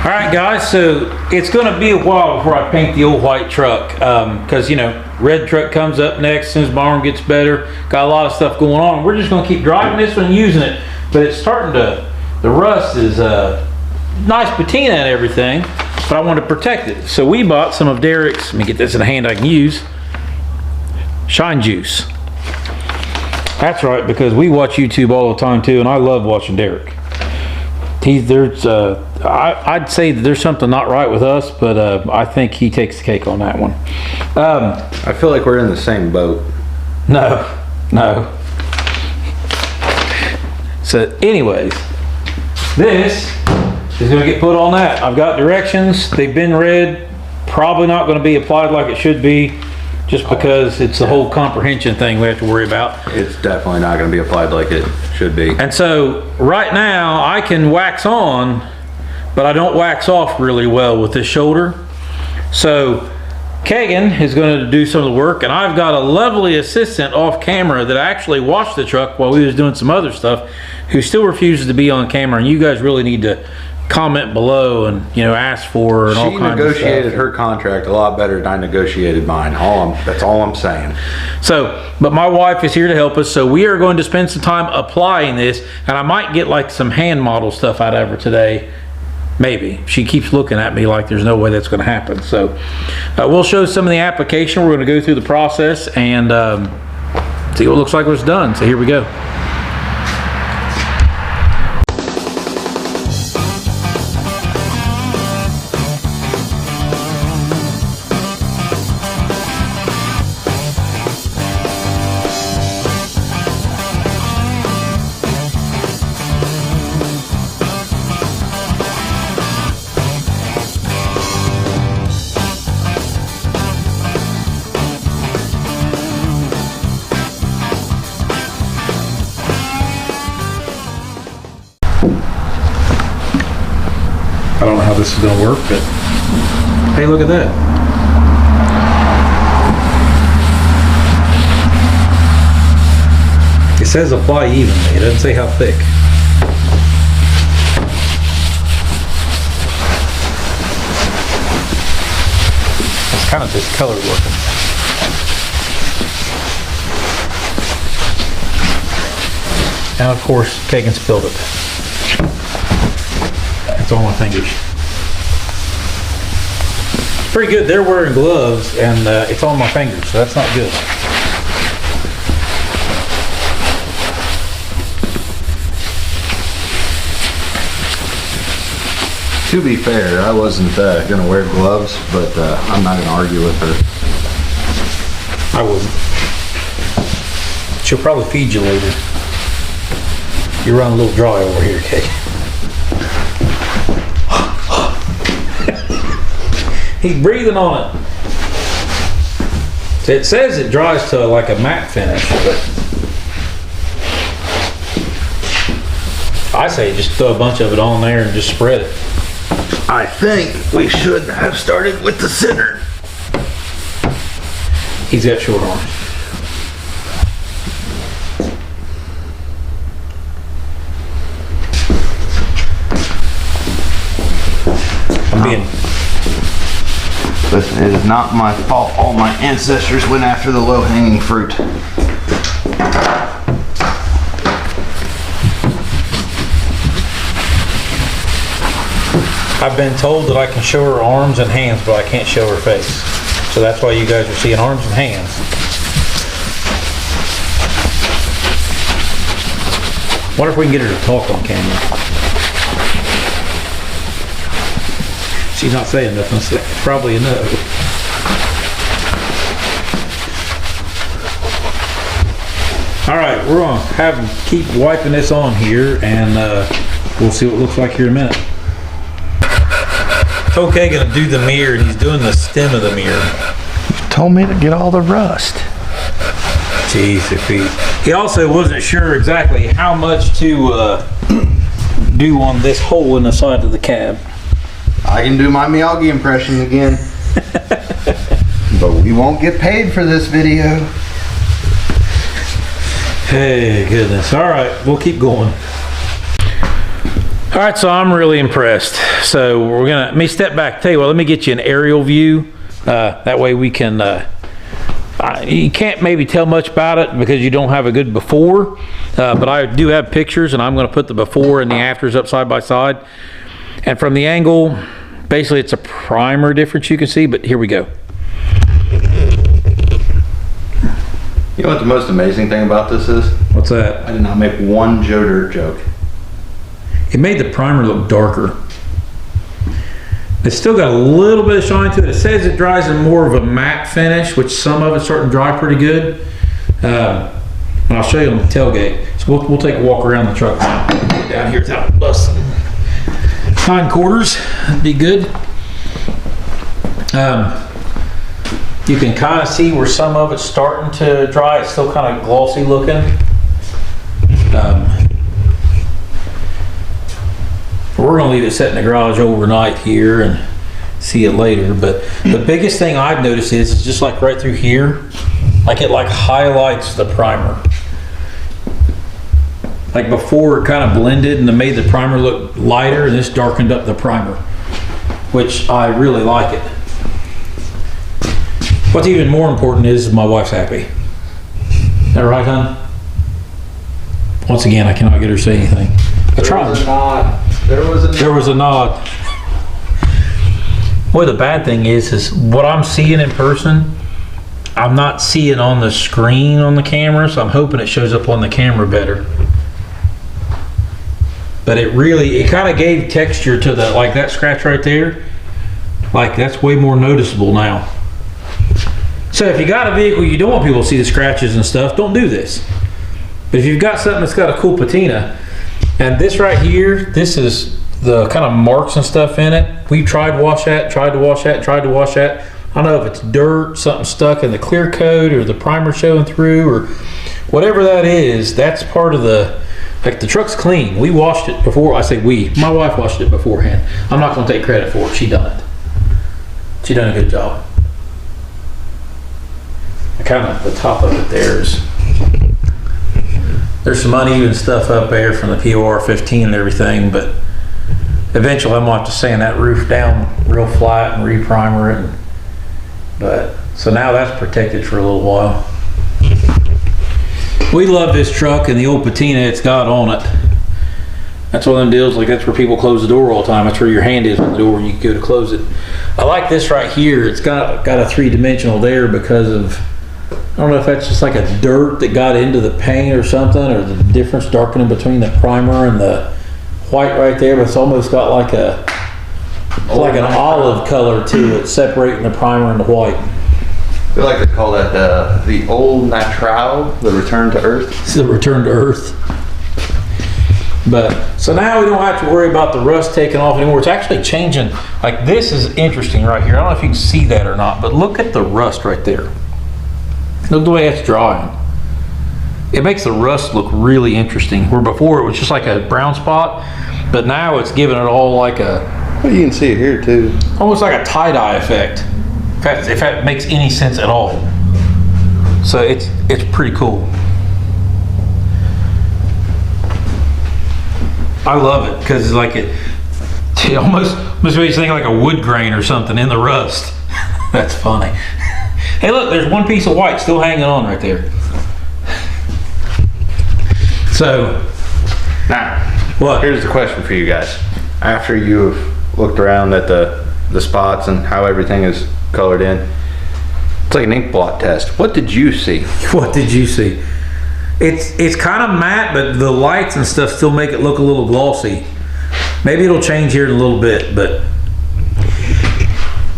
All right, guys, so it's going to be a while before I paint the old white truck because, you know, red truck comes up next as soon as my arm gets better. Got a lot of stuff going on. We're just going to keep driving this one and using it, but it's starting to, the rust is nice patina and everything, but I want to protect it. So we bought some of Derek's, let me get this in a hand I can use, Shine Juice. That's right, because we watch YouTube all the time too, and I love watching Derek. I'd say that there's something not right with us, but I think he takes the cake on that one. I feel like we're in the same boat. No. So anyways, this is going to get put on that. I've got directions. They've been read. Probably not going to be applied like it should be, just because it's the whole comprehension thing we have to worry about. It's definitely not going to be applied like it should be. And so right now I can wax on, but I don't wax off really well with this shoulder. So Kagan is going to do some of the work, and I've got a lovely assistant off camera that actually watched the truck while we was doing some other stuff, who still refuses to be on camera, and you guys really need to comment below and, you know, ask for her and all kinds of stuff. She negotiated her contract a lot better than I negotiated mine. That's all I'm saying. So, but my wife is here to help us, so we are going to spend some time applying this, and I might get like some hand model stuff out of her today. Maybe. She keeps looking at me like there's no way that's going to happen. So we'll show some of the application. We're going to go through the process and see what it looks like when it's done. So here we go. I don't know how this is going to work, but hey, look at that. It says apply evenly. It doesn't say how thick. It's kind of discolored looking. And of course, Kagan spilled it. It's on my fingers. It's pretty good. They're wearing gloves and it's on my fingers, so that's not good. To be fair, I wasn't going to wear gloves, but I'm not going to argue with her. I wouldn't. She'll probably feed you later. You run a little dry over here, Kate. He's breathing on it. It says it dries to like a matte finish, but I say just throw a bunch of it on there and just spread it. I think we should have started with the center. He's got short arms. Listen, it is not my fault all my ancestors went after the low-hanging fruit. I've been told that I can show her arms and hands, but I can't show her face. So that's why you guys are seeing arms and hands. Wonder if we can get her to talk on camera. She's not saying nothing, so it's probably a no. All right, we're gonna keep wiping this on here, and we'll see what it looks like here in a minute. Okay, gonna do the mirror, and he's doing the stem of the mirror. Told me to get all the rust. Jeez, he also wasn't sure exactly how much to do on this hole in the side of the cab. I can do my Miyagi impression again. But we won't get paid for this video. Hey, goodness. All right, we'll keep going. All right, so I'm really impressed. So let me step back. Tell you what, let me get you an aerial view. That way we can, you can't maybe tell much about it because you don't have a good before, but I do have pictures, and I'm going to put the before and the afters up side by side. And from the angle, basically it's a primer difference you can see, but here we go. You know what the most amazing thing about this is? What's that? I did not make one Joe Dirt joke. It made the primer look darker. It's still got a little bit of shine to it. It says it dries in more of a matte finish, which some of it's starting to dry pretty good. And I'll show you on the tailgate. So we'll take a walk around the truck now. Get down here without busting hindquarters. That'd be good. You can kind of see where some of it's starting to dry. It's still kind of glossy looking. We're going to leave it set in the garage overnight here and see it later. But the biggest thing I've noticed is just like right through here, like it like highlights the primer. Like before it kind of blended and it made the primer look lighter, and this darkened up the primer, which I really like it. What's even more important is my wife's happy. Is that right, hon? Once again, I cannot get her to say anything. I tried. There was a nod. Boy, the bad thing is what I'm seeing in person, I'm not seeing on the screen on the camera, so I'm hoping it shows up on the camera better. But it kind of gave texture to the, like that scratch right there. Like that's way more noticeable now. So if you got a vehicle, you don't want people to see the scratches and stuff, don't do this. But if you've got something that's got a cool patina, and this right here, this is the kind of marks and stuff in it. We tried to wash that. I don't know if it's dirt, something stuck in the clear coat, or the primer showing through, or whatever that is. That's part of the, like the truck's clean. We washed it before. I say we. My wife washed it beforehand. I'm not going to take credit for it. She done it. She done a good job. Kind of the top of it there's some uneven stuff up there from the POR 15 and everything, but eventually I'm gonna have to sand that roof down real flat and re-primer it. But so now that's protected for a little while. We love this truck and the old patina it's got on it. That's one of them deals, like that's where people close the door all the time. That's where your hand is on the door when you go to close it. I like this right here. It's got a three-dimensional there because of, I don't know if that's just like a dirt that got into the paint or something, or the difference darkening between the primer and the white right there, but it's almost got like an olive color to it, separating the primer and the white. I feel like they call that the old natural, the return to earth. It's the return to earth. But so now we don't have to worry about the rust taking off anymore. It's actually changing. Like this is interesting right here. I don't know if you can see that or not, but look at the rust right there. Look the way it's drying. It makes the rust look really interesting. Where before it was just like a brown spot, but now it's giving it all like a... Well, you can see it here too. Almost like a tie-dye effect. If that makes any sense at all. So it's pretty cool. I love it because it's like it almost makes you think like a wood grain or something in the rust. That's funny. Hey look, there's one piece of white still hanging on right there. So, now, what? Here's the question for you guys. After you've looked around at the spots and how everything is colored in, it's like an ink blot test. What did you see? What did you see? It's kind of matte, but the lights and stuff still make it look a little glossy. Maybe it'll change here in a little bit, but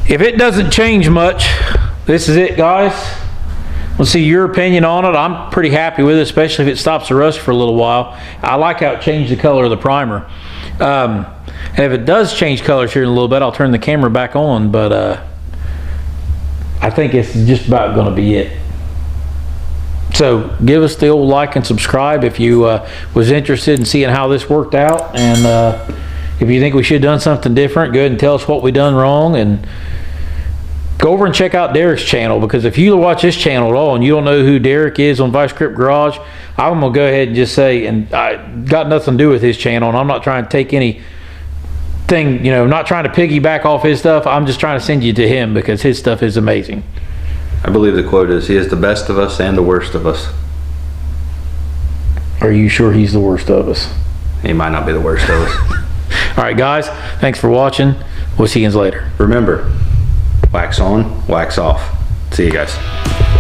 if it doesn't change much, this is it, guys. Let's see your opinion on it. I'm pretty happy with it, especially if it stops the rust for a little while. I like how it changed the color of the primer. And if it does change colors here in a little bit, I'll turn the camera back on, but I think it's just about going to be it. So give us the old like and subscribe if you was interested in seeing how this worked out, and if you think we should have done something different, go ahead and tell us what we done wrong, and go over and check out Derek's channel, because if you watch his channel at all and you don't know who Derek is on Vice Grip Garage, I'm gonna go ahead and just say, and I got nothing to do with his channel, and I'm not trying to take anything, you know, not trying to piggyback off his stuff. I'm just trying to send you to him because his stuff is amazing. I believe the quote is, he is the best of us and the worst of us. Are you sure he's the worst of us? He might not be the worst of us. All right, guys, thanks for watching. We'll see you guys later. Remember, wax on, wax off. See you guys.